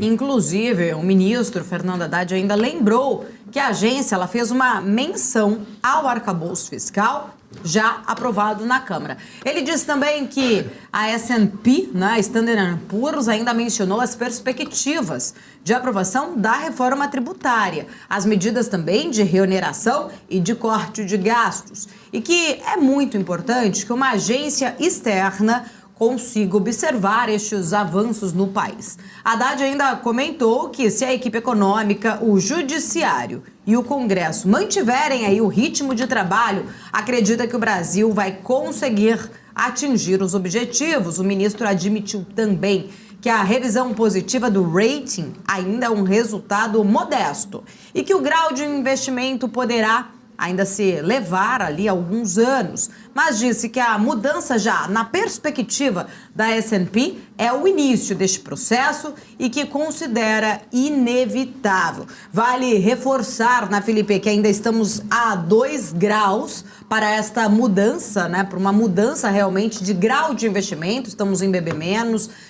Inclusive, o ministro Fernando Haddad ainda lembrou que a agência ela fez uma menção ao arcabouço fiscal já aprovado na Câmara. Ele disse também que a S&P, né, Standard & Poor's, ainda mencionou as perspectivas de aprovação da reforma tributária, as medidas também de reoneração e de corte de gastos, e que é muito importante que uma agência externa consiga observar estes avanços no país. Haddad ainda comentou que se a equipe econômica, o judiciário e o Congresso mantiverem aí o ritmo de trabalho, acredita que o Brasil vai conseguir atingir os objetivos. O ministro admitiu também que a revisão positiva do rating ainda é um resultado modesto e que o grau de investimento poderá ainda se levar ali alguns anos, mas disse que a mudança já na perspectiva da S&P é o início deste processo e que considera inevitável. Vale reforçar, né, Felipe, que ainda estamos a 2 graus para esta mudança, né, para uma mudança realmente de grau de investimento, estamos em BB-,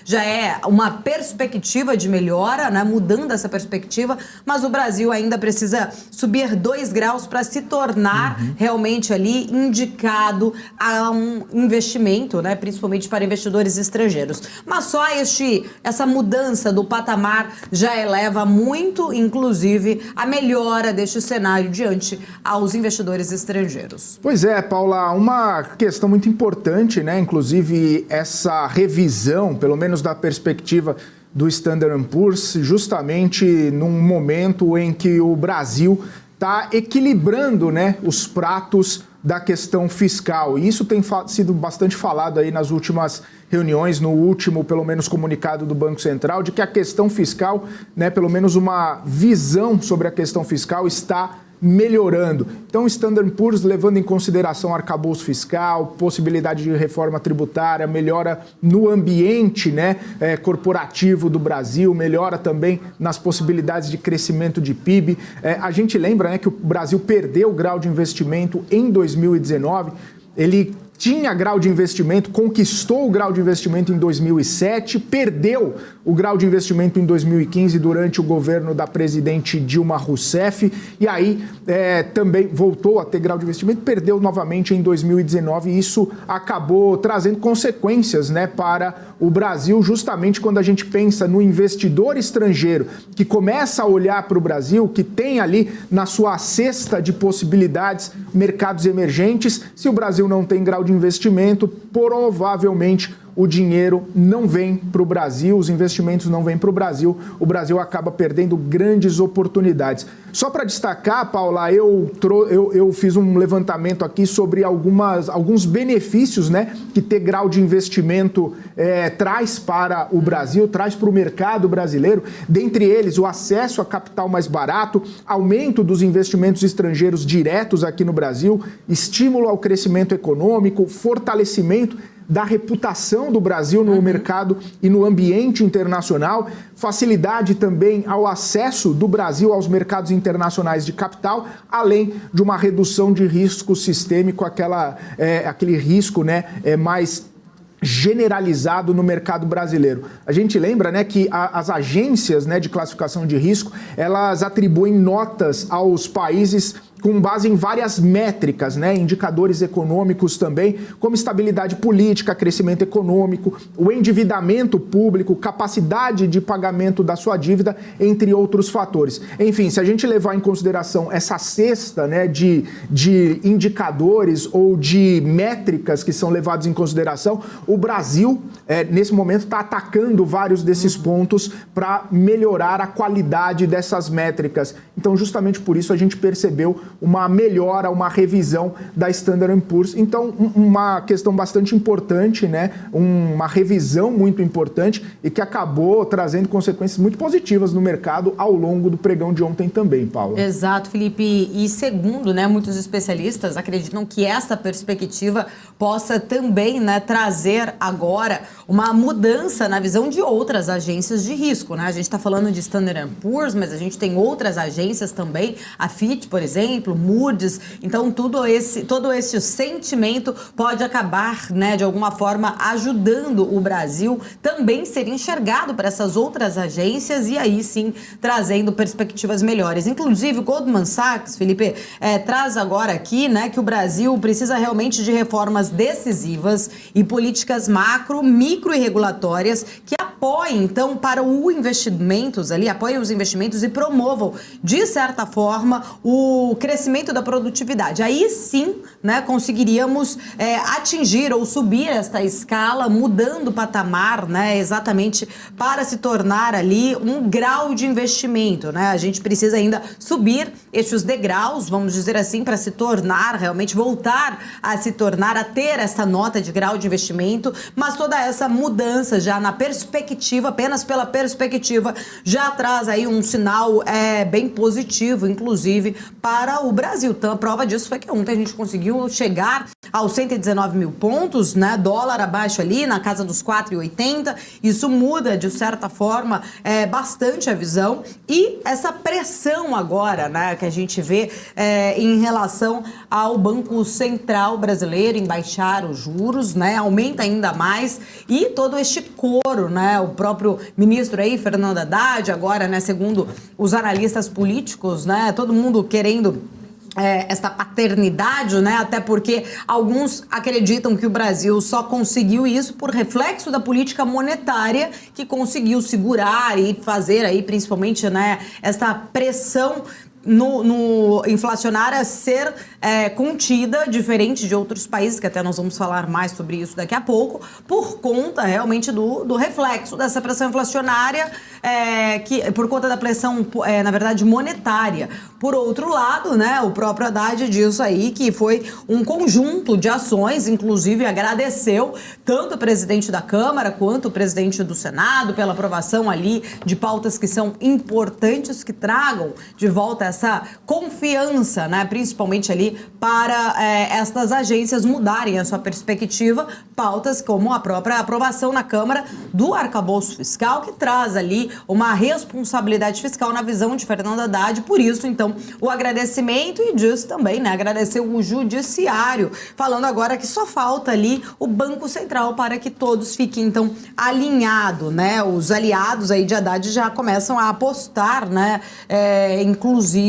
já é uma perspectiva de melhora, né, mudando essa perspectiva, mas o Brasil ainda precisa subir 2 graus para se tornar realmente ali indicado a um investimento, né, principalmente para investidores estrangeiros. Mas só essa mudança do patamar já eleva muito, inclusive, a melhora deste cenário diante aos investidores estrangeiros. Pois é, Paula, uma questão muito importante, né, inclusive essa revisão, pelo menos da perspectiva do Standard & Poor's, justamente num momento em que o Brasil está equilibrando, né, os pratos da questão fiscal. E isso tem sido bastante falado aí nas últimas reuniões, no último, pelo menos, comunicado do Banco Central, de que a questão fiscal, né, pelo menos uma visão sobre a questão fiscal está melhorando. Então, o Standard & Poor's, levando em consideração arcabouço fiscal, possibilidade de reforma tributária, melhora no ambiente, né, corporativo do Brasil, melhora também nas possibilidades de crescimento de PIB. A gente lembra, né, que o Brasil perdeu o grau de investimento em 2019, ele tinha grau de investimento, conquistou o grau de investimento em 2007, perdeu o grau de investimento em 2015 durante o governo da presidente Dilma Rousseff e aí também voltou a ter grau de investimento, perdeu novamente em 2019 e isso acabou trazendo consequências, né, para o Brasil, justamente quando a gente pensa no investidor estrangeiro que começa a olhar para o Brasil, que tem ali na sua cesta de possibilidades mercados emergentes. Se o Brasil não tem grau de investimento, provavelmente o dinheiro não vem para o Brasil, os investimentos não vêm para o Brasil acaba perdendo grandes oportunidades. Só para destacar, Paula, eu fiz um levantamento aqui sobre alguns benefícios, né, que ter grau de investimento traz para o Brasil, traz para o mercado brasileiro, dentre eles o acesso a capital mais barato, aumento dos investimentos estrangeiros diretos aqui no Brasil, estímulo ao crescimento econômico, fortalecimento da reputação do Brasil no mercado e no ambiente internacional, facilidade também ao acesso do Brasil aos mercados internacionais de capital, além de uma redução de risco sistêmico, aquele risco, né, mais generalizado no mercado brasileiro. A gente lembra, né, que as agências, né, de classificação de risco, elas atribuem notas aos países com base em várias métricas, né, indicadores econômicos também, como estabilidade política, crescimento econômico, o endividamento público, capacidade de pagamento da sua dívida, entre outros fatores. Enfim, se a gente levar em consideração essa cesta, né, de indicadores ou de métricas que são levados em consideração, o Brasil, nesse momento, está atacando vários desses pontos para melhorar a qualidade dessas métricas. Então, justamente por isso, a gente percebeu uma melhora, uma revisão da Standard & Poor's. Então, uma questão bastante importante, né? Uma revisão muito importante e que acabou trazendo consequências muito positivas no mercado ao longo do pregão de ontem também, Paula. Exato, Felipe. E segundo, né, muitos especialistas acreditam que essa perspectiva possa também, né, trazer agora uma mudança na visão de outras agências de risco, né? A gente está falando de Standard & Poor's, mas a gente tem outras agências também, a Fitch, por exemplo, exemplo, Moody's. Então, todo esse sentimento pode acabar, né, de alguma forma, ajudando o Brasil também ser enxergado para essas outras agências e aí sim trazendo perspectivas melhores. Inclusive, o Goldman Sachs, Felipe, traz agora aqui, né, que o Brasil precisa realmente de reformas decisivas e políticas macro, micro e regulatórias que apoiem, então, para o investimentos ali, apoiem os investimentos e promovam, de certa forma, o crescimento da produtividade. Aí sim, né, conseguiríamos atingir ou subir esta escala, mudando o patamar, né, exatamente para se tornar ali um grau de investimento, né? A gente precisa ainda subir estes degraus, vamos dizer assim, para se tornar, realmente voltar a se tornar, a ter essa nota de grau de investimento, mas toda essa mudança já na perspectiva, apenas pela perspectiva, já traz aí um sinal bem positivo, inclusive, para o Brasil. Então, a prova disso foi que ontem a gente conseguiu chegar aos 119 mil pontos, né? Dólar abaixo ali, na casa dos 4,80. Isso muda, de certa forma, bastante a visão. E essa pressão agora, né, que a gente vê em relação ao Banco Central brasileiro em baixar os juros, né? Aumenta ainda mais. E todo este coro, né? O próprio ministro aí, Fernando Haddad, agora, né, segundo os analistas políticos, né? Todo mundo querendo esta paternidade, né? Até porque alguns acreditam que o Brasil só conseguiu isso por reflexo da política monetária, que conseguiu segurar e fazer aí, principalmente, né, esta pressão no inflacionária ser contida, diferente de outros países, que até nós vamos falar mais sobre isso daqui a pouco, por conta realmente do reflexo dessa pressão inflacionária, que por conta da pressão, na verdade, monetária. Por outro lado, né, o próprio Haddad diz aí que foi um conjunto de ações, inclusive agradeceu tanto o presidente da Câmara quanto o presidente do Senado pela aprovação ali de pautas que são importantes, que tragam de volta essa confiança, né, principalmente ali para estas agências mudarem a sua perspectiva, pautas como a própria aprovação na Câmara do arcabouço fiscal, que traz ali uma responsabilidade fiscal na visão de Fernando Haddad. Por isso, então, o agradecimento, e diz também, né, agradecer o judiciário, falando agora que só falta ali o Banco Central para que todos fiquem, então, alinhados, né? Os aliados aí de Haddad já começam a apostar, né, inclusive,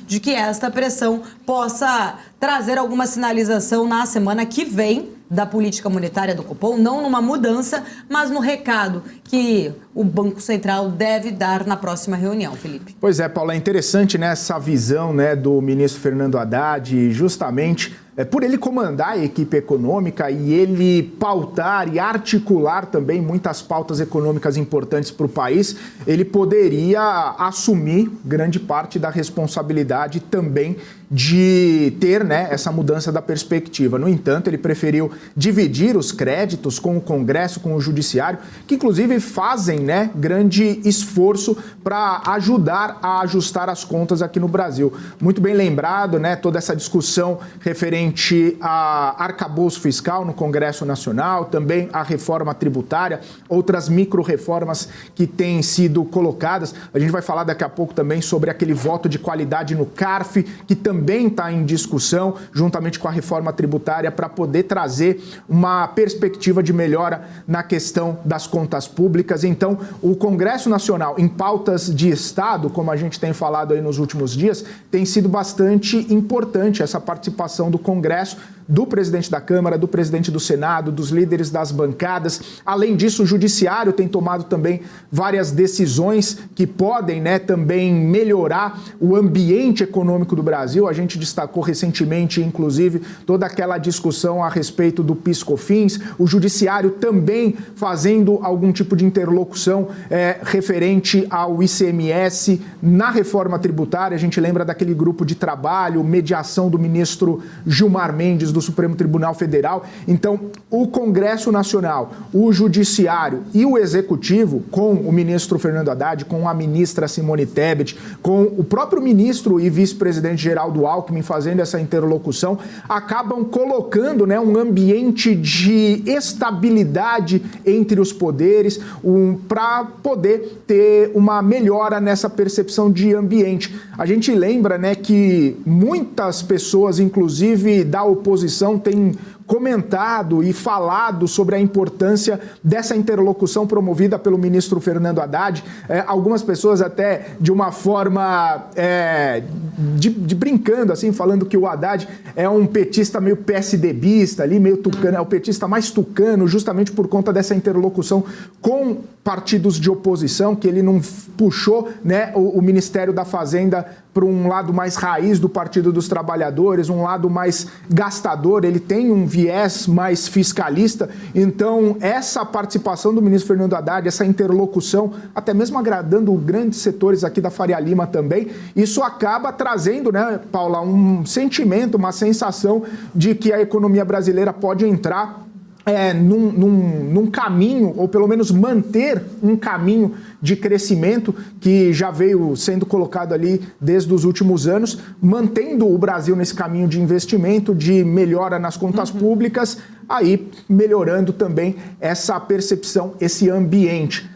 de que esta pressão possa trazer alguma sinalização na semana que vem da política monetária do Copom, não numa mudança, mas no recado que o Banco Central deve dar na próxima reunião, Felipe. Pois é, Paula, é interessante, né, essa visão, né, do ministro Fernando Haddad, justamente por ele comandar a equipe econômica e ele pautar e articular também muitas pautas econômicas importantes para o país, ele poderia assumir grande parte da responsabilidade também de ter, né, essa mudança da perspectiva. No entanto, ele preferiu dividir os créditos com o Congresso, com o Judiciário, que inclusive fazem, né, grande esforço para ajudar a ajustar as contas aqui no Brasil. Muito bem lembrado, né, toda essa discussão referente a arcabouço fiscal no Congresso Nacional, também a reforma tributária, outras micro-reformas que têm sido colocadas. A gente vai falar daqui a pouco também sobre aquele voto de qualidade no CARF, que também está em discussão, juntamente com a reforma tributária, para poder trazer uma perspectiva de melhora na questão das contas públicas. Então, o Congresso Nacional, em pautas de Estado, como a gente tem falado aí nos últimos dias, tem sido bastante importante essa participação do Congresso, do presidente da Câmara, do presidente do Senado, dos líderes das bancadas. Além disso, o Judiciário tem tomado também várias decisões que podem, né, também melhorar o ambiente econômico do Brasil. A gente destacou recentemente, inclusive, toda aquela discussão a respeito do PIS/COFINS, o Judiciário também fazendo algum tipo de interlocução referente ao ICMS na reforma tributária. A gente lembra daquele grupo de trabalho, mediação do ministro Gilmar Mendes, do Supremo Tribunal Federal. Então, o Congresso Nacional, o Judiciário e o Executivo, com o ministro Fernando Haddad, com a ministra Simone Tebet, com o próprio ministro e vice-presidente Geraldo Alckmin fazendo essa interlocução, acabam colocando, né, um ambiente de estabilidade entre os poderes, para poder ter uma melhora nessa percepção de ambiente. A gente lembra, né, que muitas pessoas, inclusive da oposição, têm comentado e falado sobre a importância dessa interlocução promovida pelo ministro Fernando Haddad. Algumas pessoas até de uma forma de brincando, assim, falando que o Haddad é um petista meio PSDBista ali, meio tucano, é o petista mais tucano, justamente por conta dessa interlocução com partidos de oposição, que ele não puxou, né, o Ministério da Fazenda para um lado mais raiz do Partido dos Trabalhadores, um lado mais gastador, ele tem um viés mais fiscalista. Então, essa participação do ministro Fernando Haddad, essa interlocução, até mesmo agradando grandes setores aqui da Faria Lima também, isso acaba trazendo, né, Paula, um sentimento, uma sensação de que a economia brasileira pode entrar num caminho, ou pelo menos manter um caminho de crescimento que já veio sendo colocado ali desde os últimos anos, mantendo o Brasil nesse caminho de investimento, de melhora nas contas públicas, aí melhorando também essa percepção, esse ambiente.